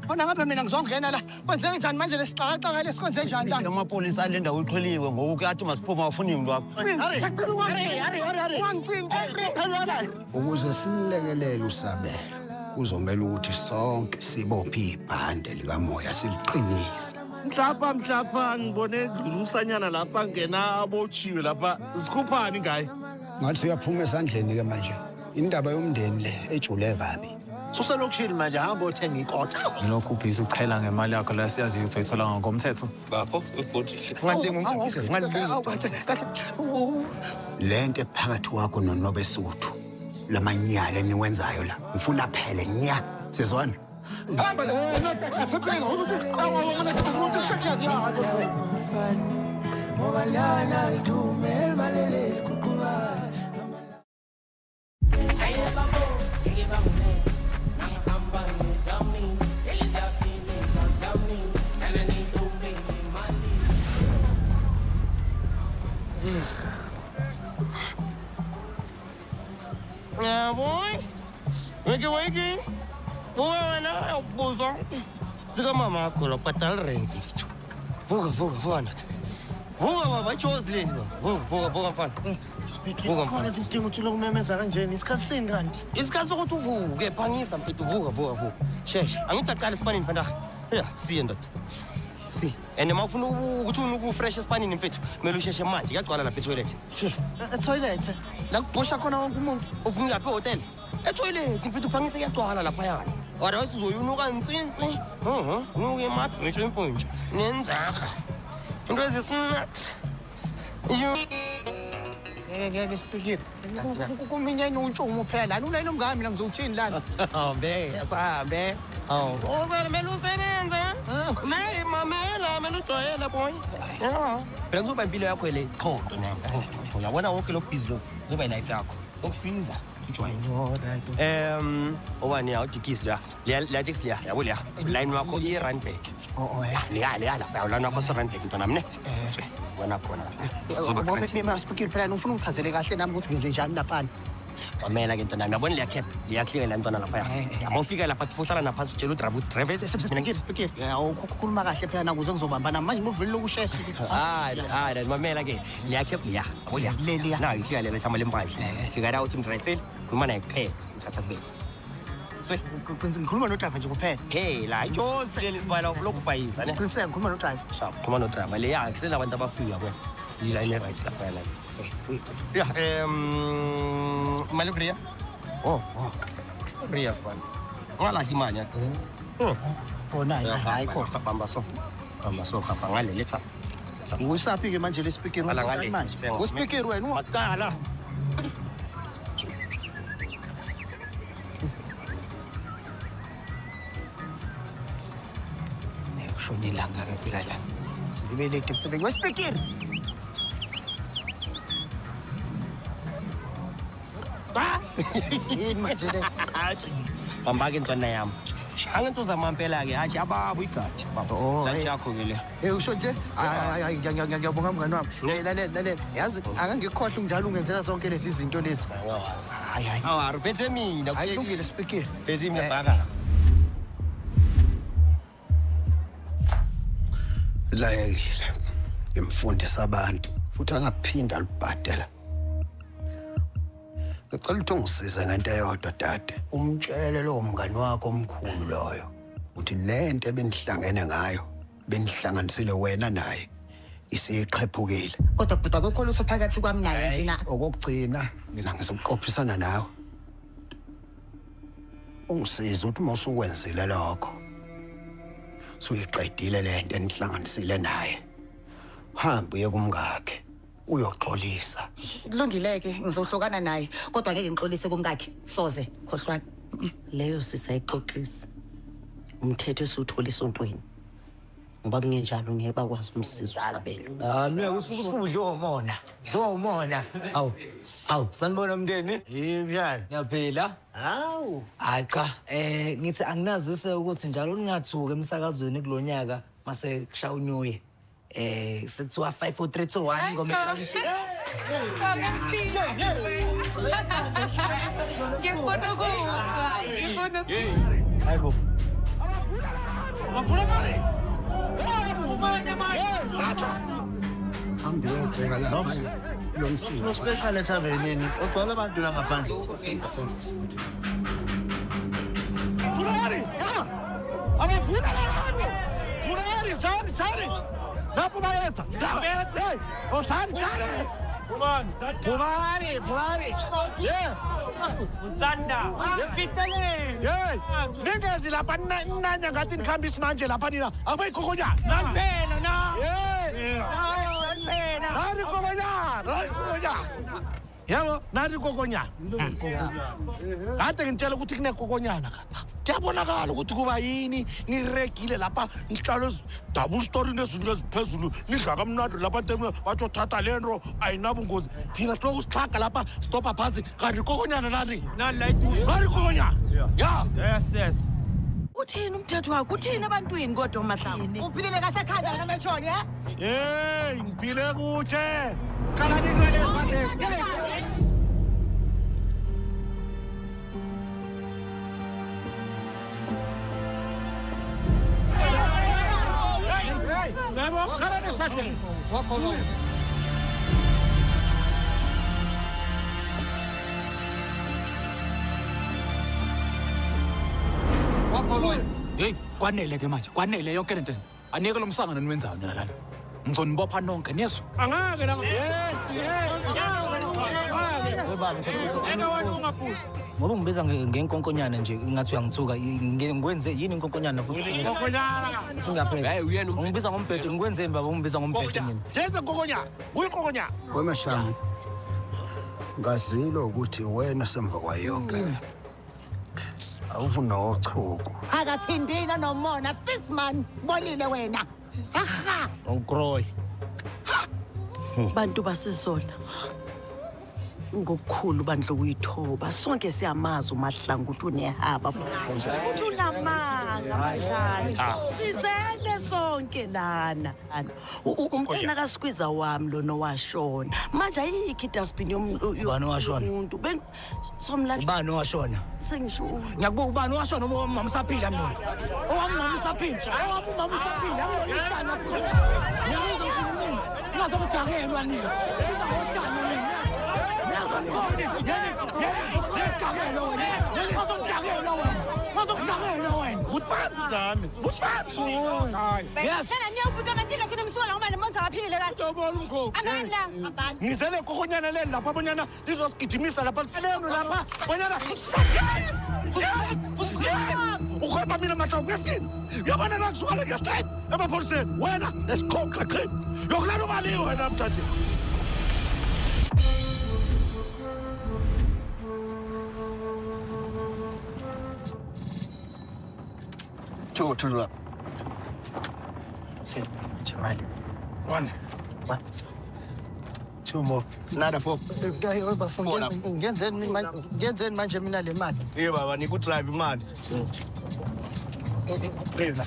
Khona ngabe mina ngizongena la. Kwenze kanjani manje lesixakaxaka lesikwenze njani la? Amapholisa ale ndawo uxholiwe ngoku kathi masiphuma awufuni umuntu wakho. Ukuze simlekelele uSabelo kuzomela ukuthi sonke sibophe ibhande likamoya siliqinise. Mhlapha ngibone edlulusanyana lapha ngena abotshiwe lapha sikhuphani ngaye. Ngathi uyaphuma esandleni ke manje. Indaba yomndeni le ejule kabi. Suselokishini manje hamba othenga ikota. Lokhu ubhizi uqhela ngemali yakho la siyazi ukuthi uyithola ngokomthetho. Bafo ubhoti. Lento ephakathi kwakho noNobesuthu lamanyala niwenzayo la. Ngifuna phele nya. Sizwana? Yeah, boy. Wiki. Wena ubuzo. Sika mama yakho lo bhatal rent lithu. Vuka nathi. Vuka baba ichozi leni baba. Vuka mfana. Speaking. Khona sidinga ukuthi lokumemeza kanjeni isikhathi sini kanti? Isikhathi sokuthi uvuke phangisa mfethu vuka. Sheshe, angithi aqala esipanini mfana. Yeah, siye ndoda. Si. And mawufuna ukuthi ukufresh esipanini mfethu, kumele usheshe manje kuyagcwala lapha etoilet. Toilet. La kubhosha khona wonke umuntu. Ufuna lapha ehotel. Etoilet mfethu phangisa kuyagcwala lapha yana. Otherwise uzoyunuka nsintsi. Nuke emathi ngisho impuntsho. Nenzakha. Into ezisnax. Ngeke speaking. Kuminyene untshumo phela lana ulayini omngaka mina ngizothini lana. Asahambe. Uzale mele usebenze. Mele mamela mele ujwayele boy. Phela kuzoba impilo yakho le qhodo nami. Uyabona wonke lo busy lo kuba life yakho. Ukusiza ujwayele. Obani awudikisi la. Le taxi la yabo la. Line wakho i-run back. Le la line wakho se-run back ntwana mne. Wena khona. Ngoba mina speaking phela ufuna ungichazele kahle nami ukuthi ngenze njani lapha. Mamela ke ntwana yabona le yakhe liyakhlika la ntwana lapha. Awufika lapha kufuhlala naphansi utshela udriver mina ngeke speaking. Ukukhuluma kahle phela nakuze ngizobambana manje ngivele lokushesha. Mamela ke liyakhe liya. Yabo liya. Na ifika le lethama lempahla. Fika la uthi mdresel khuluma naye kuphela uthatha kubeni. Ngikhuluma no-driver nje kuphela. Phela ijosi leli sibala lokubhayisa ne. Qiniseka ngikhuluma no-driver. Sharp, khuluma no-driver le yakhe senabantu abafika yabo. Yila ine right lapha la. Yeah, Malubria. Bria span. Ngalahli imali yakho. Bona hayi kho. Hamba so khapha ngale letha. Usaphi ke manje le speaker ngale manje? Uspeaker wena macala. Shonilanga ke phela la. Sibele ke msebenzi wespeaker. Yini manje le? Hamba ke ntwana yami. Angithi uzamampela ke hathi ababo igadi. Lathi yakho ke le. Usho nje ngiyabonga mngani wami. Lalela. Yazi angangikhohle njalo ungenzela zonke lezi zinto lezi. Hayi. Awuphethe mina. Ayilungile speaker. Phezi mina bhaka. Layekile. Imfundisa abantu futhi angaphinda libhadela. Ngicela ukuthi ungisize ngento eyodwa dade. Umtshele lo mngani wakho omkhulu loyo uthi lento ebenihlangene ngayo benihlanganisile wena naye isiqhephukile. Kodwa bhuta akukho lutho phakathi kwami naye yena. Okugcina mina ngizokuqophisana nawe. Ungisize ukuthi mawusukwenzile lokho. Suyiqedile lento enihlanganisile naye. Hamba uye kumngakhe uyoxolisa. Kulungileke ngizohlukana naye kodwa ngeke ngixolise kumkakhe soze khohlwana. Leyo sisayixoxisa. Umthetho esuthola esontweni. Ngoba kungenjalo ngeke bakwazi umsiza uSabelo. Mina kusuka udle omona. Awu, sanibona umndeni? Yimjani? Ngiyaphila. Hawu. Cha, ngithi anginazise ukuthi njalo ningathuka emsakazweni kulonyaka mase kushaya uNyoye. Sekuthiwa 54321 ngomhlaka Ngifuna ukuzwa. Hayibo. Hambe uyobheka lapha lo msimo. No special ethabenini. Ogcwala abantu la ngaphandle. Funari! Abavuna abantu! Funari, sani! Lapho bayenza! Hey! Oh, sani! Funari! Yeah! Uzanda. Yefitele. Hey! Ningezi lapha nanya ngathi nikhambisa manje lapha nina. Abayikho konya. Nampela na. Hey! Nampela. Nani kokonya! Yabo, nani kokonya. Kade ngitshela ukuthi kunekokonyana lapha. Kuyabonakala ukuthi kuba yini niregile lapha nihlalo double story nezinto eziphezulu nidla kamnandi lapha ntemwe bathatha lento ayinabungozi thina siloku sihlaga lapha stopha phansi kanti kokonyana nani nani kokonyana ya Yes. Uthini umthetho wakho? Uthini ebantwini kodwa uMahlangu? Uphilile kahle ekhanda wena Melchoni, he? hey ngiphile kuhle cala ninwele esandleni Nemo, cala nesandleni Hey, kwanele ke manje. Kwanele yonke lento. Anike lo msangano niwenzayo nina lana. Ngizonibopha nonke niyezwa. angake la Ngoba ungibiza ngenkonkonyana nje ngathi uyangithuka ngikwenze yini inkonkonyana futhi kokonyana singaphela. Hey, uyena Ungibiza ngombhedo ngikwenze baba ungibiza ngombhedo mina. yenze kokonyana uyikokonyana Kwemashami. Ngazilo ukuthi wena semva kwayonke. Awufuna uchuku. Akathindina nomona, sis man. Bonile wena. Aha. Ongkroy Bantu baseZola. Ngokukhulu bandla ukuyithoba. Sonke siyamazi uMahlangu ukuthi unehaba. Futhi unamanga manje. Sizele sonke lana. Umntana kaSkwiza wami lo nowashona. Manje ayikho idustbin Ubani owashona? yomuntu. Somlahla Ubani owashona? sengisho. Ngiyakubuka ubani owashona umama usaphila mina. Owami umama usaphila. Owami umama usaphila. Ngiyishana kuthi. Ngizokujahela nina. Yes. Sana niyawubuka amantila khona umsuka la uma nemonza aphilile kahle. Amandla. ngizele kokonyana leli lapha bonyana lizosigijimisa lapha lenu lapha bonyana ukhweba mina Mahlangu uyasini uyabona la kusuka la straight emapholiseni wena esikhokha qhe yokulala ubaliwe wena mthathe Two. Right. One. Two more. Another four. Ngenzeni manje mina le mali Hey baba, nikudrive imali. Phela.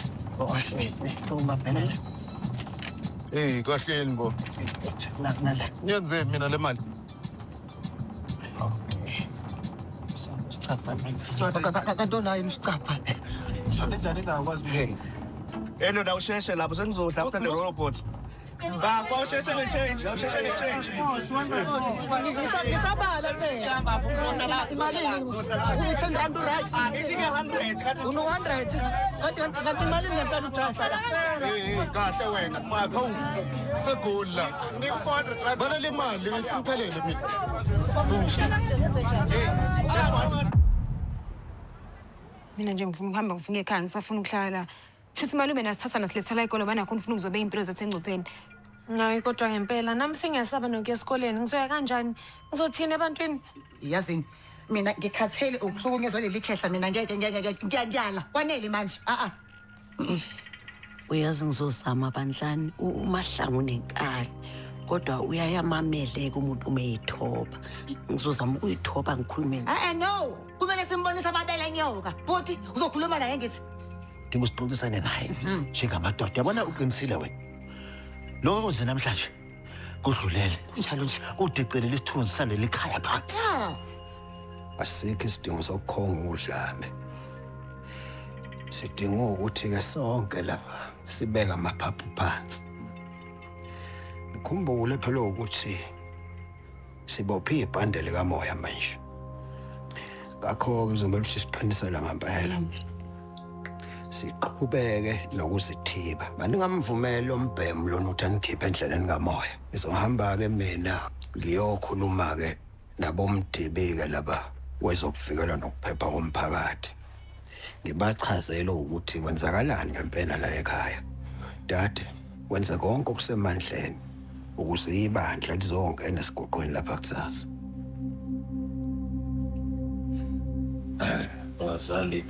Thuma phela Hey, kahleni bo. nala Nyenze mina le mali. sichapha kantonayo isicapha Hey. Eno da usheshe lapho sengizodla after the robot. Ba, kwa usheshe nge-change. Usheshe nge-change. Ngisabala phela. Imali uyi-10 rand right. Uno-100. Kanti imali ngempela udrayiva. Hey, kahle wena. Hawu. Segula. Nika 400 rand. Bala le mali ngiphelele mina. Mina nje ngifuna ukuhamba ngifuna ekhaya ngisafuna ukuhlala la. Shuthi malume nasithatha nasilethela ikolo bana khona ufuna ukuzobe impilo zethu engcupheni. Hayi kodwa ngempela nami sengiyasaba nokuya esikoleni. Ngizoya kanjani? Ngizothina ebantwini? Yazini mina ngikhathele ukuhlukunyezwa leli khehla mina ngeke ngiyala. Kwanele manje. Uyazi ngizozama bandlani uMahlangu unenkani. Kodwa uyayamameleka umuntu umeyithoba. Ngizozama ukuyithoba ngikhulume. No. Kumele simbonise ababele nyoka. Futhi uzokhuluma naye ngithi Ngibusixoxisane naye. Njengamadoda yabona uqinisile wena. Lokho kwenze namhlanje kudlulele. Kunjalo nje. Udicelela isithunzi saleli ekhaya phansi. Asikho isidingo sokukhonga udlame. sidinga ukuthi-ke sonke lapha sibeke amaphaphu phansi. Nikhumbule phela ukuthi sibophe ibhande likamoya manje. Ngakho-ke kuzomele ukuthi siqinisele ngempela. Siqhubeke nokuzithiba. Maningamvumeli umbhemu lona ukuthi anikhiphe endleleni kamoya. Ngizohamba-ke mina ngiyokhuluma-ke nabomdibi-ke laba wezokuvikela nokuphepha komphakathi. Ngibachazele ukuthi kwenzakalani ngempela la ekhaya. Dade, wenza konke okusemandleni ukuze ibandla lizongena esigoqweni lapha kusasa. Wazali.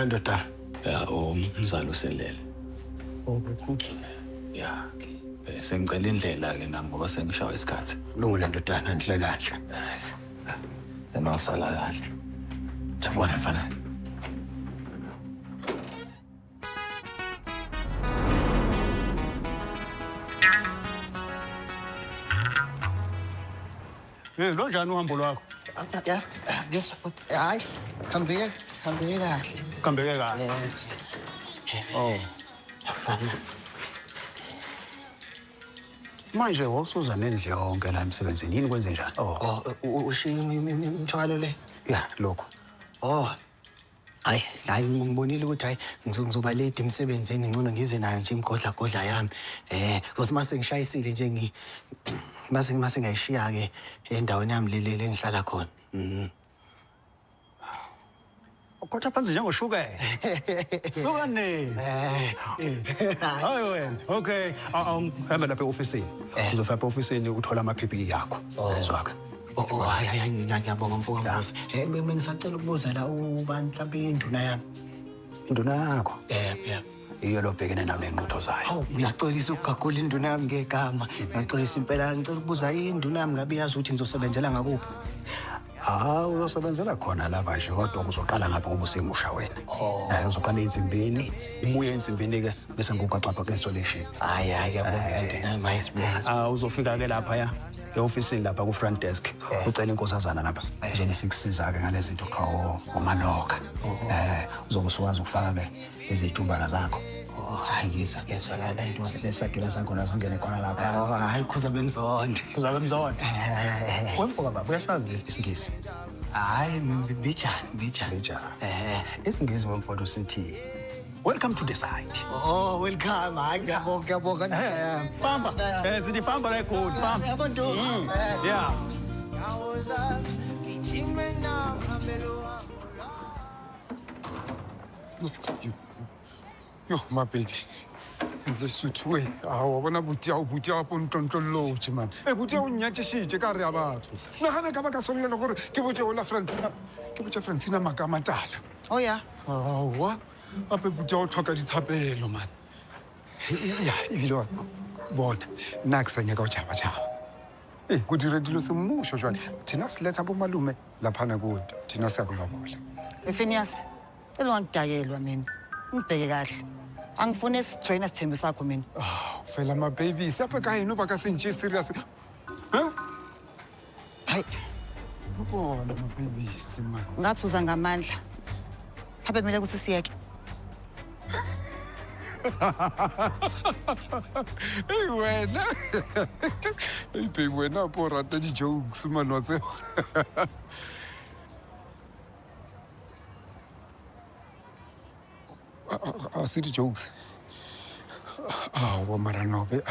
Ndoda. Ya, umzali uselele. Ya, sengicela indlela-ke nami ngoba sengishawa isikhathi. Kulungile ndodana, nihle kahle. Semasala kahle. Jabona mfana. Lonjani uhambo lwakho? Ya, hayi, khambeke kahle. Kuhambeke kahle. Oh. Mfana. Manje wawusuza nendle yonke la emsebenzini, yini kwenze njani? Ushiye imithwalo le? Ya, lokho. Hayi ngibonile ukuthi hayi ngizoba late emsebenzini ngcono ngize nayo nje imgodla yami. Ukuthi mase ngishayisile nje mase ngayishiya ke endaweni yami le engihlala khona. Kodwa phansi njengoshukela. Suka nini? Hayi wena. Okay, hamba lapha e-ofisini. Uzofika e-ofisini uthola ama-PPE yakho. Ezwakhe. Hayi ngiyabonga mfowethu Musa. Bengisacela ukubuza la ubani mhlawumbe induna yami. Induna yakho? Yeah. Iyo lobhekene nayo nenqutho zayo. Ngiyaxolisa ukugagula induna yami ngegama. Ngiyaxolisa impela ngicela ukubuza induna yami ngabe yazi ukuthi ngizosebenzela ngakuphi. Uzosebenzela khona lapha nje kodwa kuzoqala ngapha ngoba usemusha wena. Uzoqala ensimbini, ubuye ensimbini-ke bese ngikuqaxapha ku-installation. Hayi yabonga mayisibonga. Uzofika-ke lapha ya e-ofisini lapha ku-front desk ucela inkosazana lapha izona sikusiza-ke ngale zinto kuthiwa omaloka. Uzobe usukwazi ukufaka-ke izitshubana zakho. Hayi ngizwakala into lesagila sakho nazo zingene khona lapha. Hayi kuzabe mzonde. Kuzabe mzonde. Wemfoka baba uyasazi isingisi? Hayi bijani. Isingisi wemfoto sithi welcome to the site. Welcome. Hayi ngiyabonga. Famba. Sithi famba la eGoli, famba. Yabantu. Yeah. Yo, my baby. Lesotho we. Wabona buti ya pontontloloji man. Buti ya o nnyatšešitše ka re a batho. Nagana ka ba ka swanela gore ke botse ola Francina. Ke botse Francina makamatala. Oh ya. Aowa. Gape buti ya o tlhoka dithapelo man. Ya, ebile wa bona. Nna ke sa nyaka go tšhaba-tšhaba. Go dira dilo semmušo jwale. Thina se letha bo malume laphana kude. Thina se ya bola. Phineas, elwangidakelwa mina. Ngibheke kahle. Angifuni sijoyina sithembe sakho mina. Fela ma baby, sapha ka yini ba ka se ntse serious? Hayi. Bona ma baby simama. Ngathuza ngamandla. Habe kumele ukuthi siyeke. Hey wena. Hey baby wena po rata di jokes man wa tse. City jokes. Mara nobe,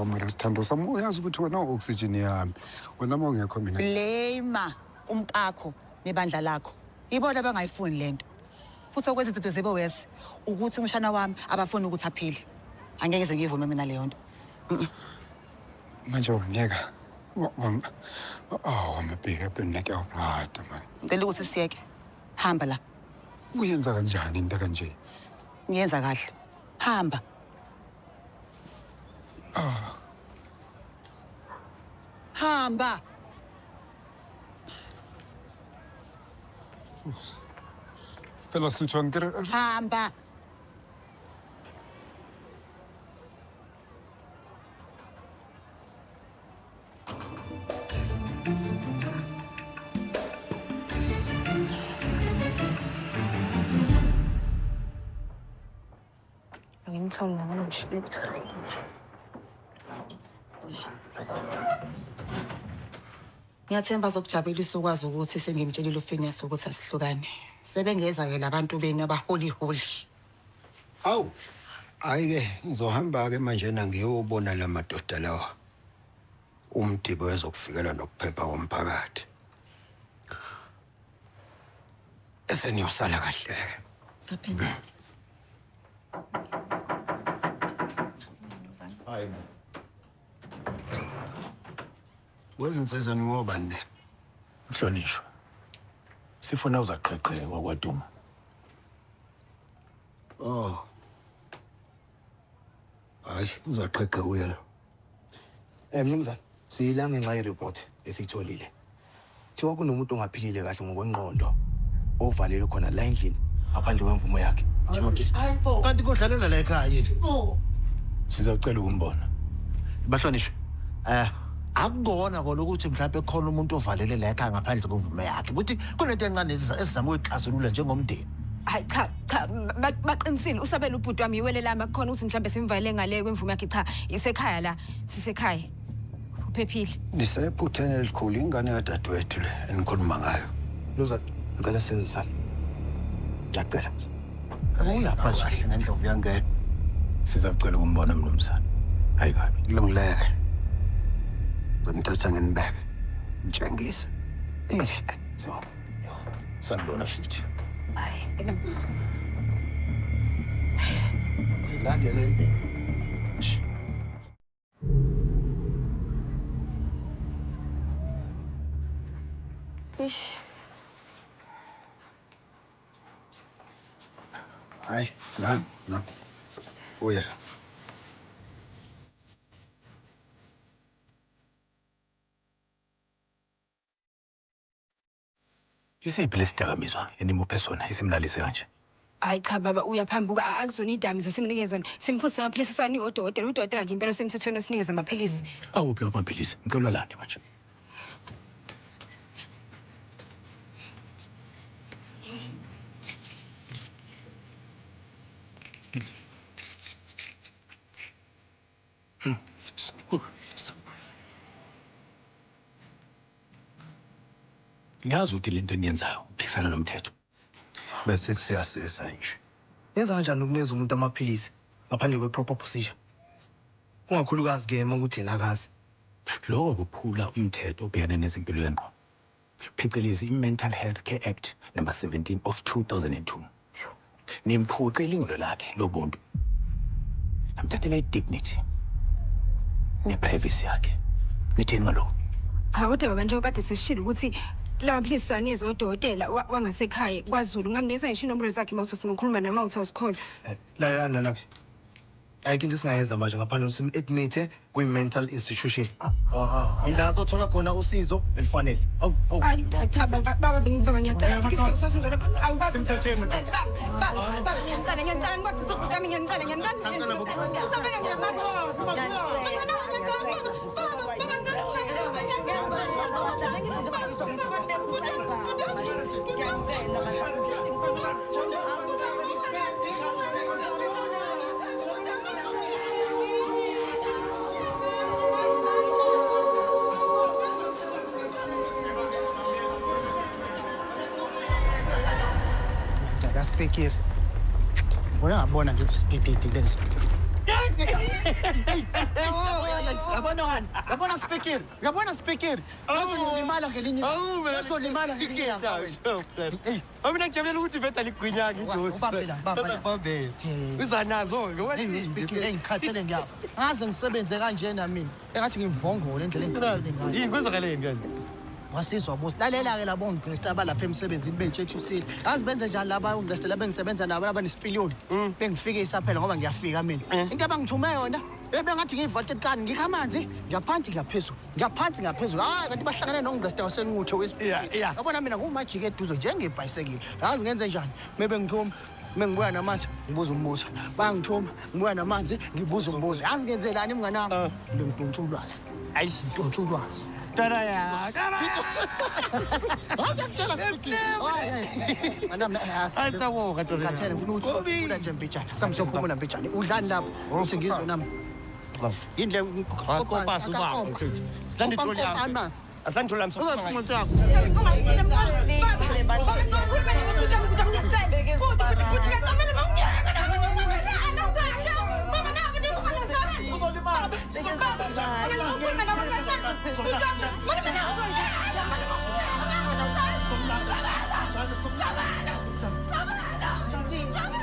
mara sithando sami uyazi ukuthi wena oxygen yami. Wena mawungekho mina. Blame umkakho nebandla lakho. Ibona bangayifuni lento. Futhi okwenza izinto zibe worse ukuthi umshana wami abafuni ukuthi aphile. Angeke ngize ngivume mina leyo nto. Manje ungiyeka. Amabheka ebhena ke awurata man. Ngicela ukuthi siyeke. Hamba la. Uyenza kanjani into kanje? Ngiyenza kahle. Hamba. Hamba. Phela sitho ngire. Hamba. Ngimthole namanje. Ngiyathemba zokujabulisa ukwazi ukuthi sengimtshelile uFineas ukuthi asihlukane. Sebengeza-ke labantu beni abaholi. Awu. Hayi-ke ngizohamba-ke manje ngiyobona la madoda lawa. Umdibo wezokufikela nokuphepha komphakathi. Eseniyosala kahle-ke. Kaphendla. Hayi. Wezinsizwa ngobani? Mhlonishwa. Sifuna uzaqeqeka kwaDuma. Oh. Hayi, uzaqeqeka uyena. Mnumzane, siyilanga ngenxa ye-report esiyitholile. Thiwa kunomuntu ongaphilile kahle ngokwengqondo ovalelwe khona la endlini ngaphandle kwemvumo yakhe. Hayibo. Kanti kodlalela la ekhaya yini? Sizocela ukumbona. Bahlonishwe. Akukona kona ukuthi mhlawumbe khona umuntu ovalele la ekhaya ngaphandle kwemvume yakhe. Ukuthi kunento encane esizama ukuyixazulula njengomndeni. Hayi cha baqinisile usabela ubhuti wami iwele lami akukhona ukuthi mhlambe simvalele ngale kwemvume yakhe cha isekhaya la sisekhaya uphephile Nisephutheni elikhulu ingane kadadewethu le enikhuluma ngayo. Mnumzane, ngicela senzisane. Ngiyacela. Uyapha kahle ngendlovu yangena. Sizacela ukumbona mnumzane. Hayi kabi. Kulungileke. Ngimthatha ngenibeke. Ngitshengise. So. Sanibona futhi. Hayi, la. Uya. Isiphi lesidakamizwa enimuphe sona isimlalise kanje? hayi cha baba uyaphambuka akuzona idamizo simnikeze zona simphuse amaphilisi sani udokotela nje impela semthethweni osinikeze amaphilisi Awuphi amaphilisi ngicela lani manje Ngiyazi ukuthi lento eniyenzayo uphikisana nomthetho. Bese kusiyasisa nje. Yenza kanjani ukunikeza umuntu amaphilisi ngaphandle kwe-proper procedure? Ungakhulukazi ke ukuthi yena akazi. Lokho kuphula umthetho obhekene nezimpilo yengqondo. Phecelezi i-Mental Health Care Act number 17 of 2002. Nimphuce ilungelo lakhe lobuntu. Namthathela i-dignity ne-privacy yakhe. Ngithini ngalokho? Cha kodwa baba njengoba kade sishilo ukuthi lawa maphilisi sanize odokotela wangasekhaya kwaZulu ngangineza ngisho inombolo zakhe mawusufuna ukukhuluma nama uthawusikhona. La. Ayikho into esingayenza manje ngaphandle ukuthi sim-admit kwi-mental institution. Ila azothola khona usizo elifanele. Hayi cha baba ngiyacela Semthethweni. baba ngiyacela ngikwazi ukuthi ami ngiyacela Speaker. Uyabona nje sidididi leso. Yabona speaker. Yabona speaker. Ulimala ngelinye. Bese limala ngelinye. Mina ngijabulela ukuthi veta ligwinya ngiJosi. Bambela. Uzanazo ke wena speaker engikhathele ngiyafa. Ngaze ngisebenze kanjena mina. Engathi ngimvongole endlela engikhathele ngayo. Yini kwenzakaleni ngani? Wasizwa bosi lalela-ke labo ongqista abalapha emsebenzini bey'tshethusile yazi benze njani laba ongqista la bengisebenza nabo labanesipiliyoni bengifikisa phela ngoba ngiyafika mina into abangithume yona bengathi ngiyi-vaulted kani ngikho amanzi ngiyaphansi ngaphezulu hayi kanti bahlangane nongqista wasenqutho yabona mina ngumajike eduzo njengebhayisekile yazi ngenze njani mebengithuma mengibuya namanzi ngibuza umbuzo bangithuma ngibuya namanzi ngibuza umbuzo yazi ngenzelani mnganami bengidonsa ulwazi Tara ya. Ngiyakutshela Squeaky. Manami Ayitawoka nto lena. ngathene ngifuna ukuthi ufuna nje mbijana. Samsophumula mbijana. Udlani lapho. Uthi ngizwe nami. Yini le Kopasi ubaba. Sithanda itroli yami. Asangithola msofana. Baba!